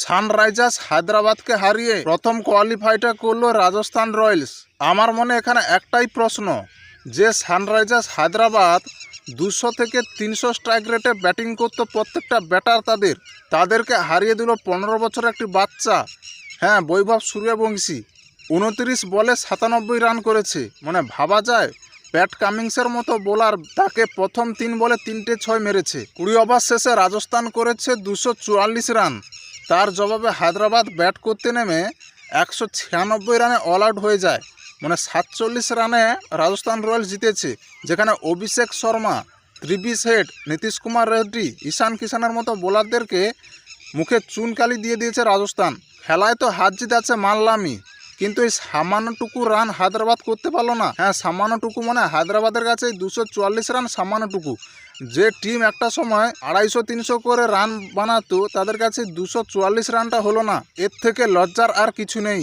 Sunrisers হায়দ্রাবাদকে হারিয়ে প্রথম কোয়ালিফাইটা করলো রাজস্থান রয়্যালস। আমার মনে এখানে একটাই প্রশ্ন, যে সানরাইজার্স হায়দ্রাবাদ 200 থেকে 300 স্ট্রাইক রেটে ব্যাটিং করতো প্রত্যেকটা ব্যাটার তাদেরকে হারিয়ে দিল 15 বছর একটি বাচ্চা। হ্যাঁ, বৈভব সূর্যবংশী 29 বলে 97 রান করেছে। মানে ভাবা যায় প্যাট কামিংসের মতো বোলার তাকে প্রথম 3 বলে 3টে 6 মেরেছে। 20 ওভার শেষে রাজস্থান করেছে 244 রান। তার জবাবে হায়দ্রাবাদ ব্যাট করতে নেমে 196 রানে অল আউট হয়ে যায়। মানে 47 রানে রাজস্থান রয়্যালস জিতেছে, যেখানে অভিষেক শর্মা, ত্রিবিশ হেড, নীতিশ কুমার রেড্ডি, ঈশান কিষানের মতো বোলারদেরকে মুখে চুনকালি দিয়ে দিয়েছে রাজস্থান। খেলায় তো হার জিত আছে মানলামই, কিন্তু এই সামান্যটুকু রান হায়দ্রাবাদ করতে পারলো না। হ্যাঁ, সামান্যটুকু মানে হায়দ্রাবাদের কাছে 244 রান সামান্যটুকু। যে টিম একটা সময় 250-300 করে রান বানাতো, তাদের কাছে 244 রানটা হলো না। এর থেকে লজ্জার আর কিছু নেই।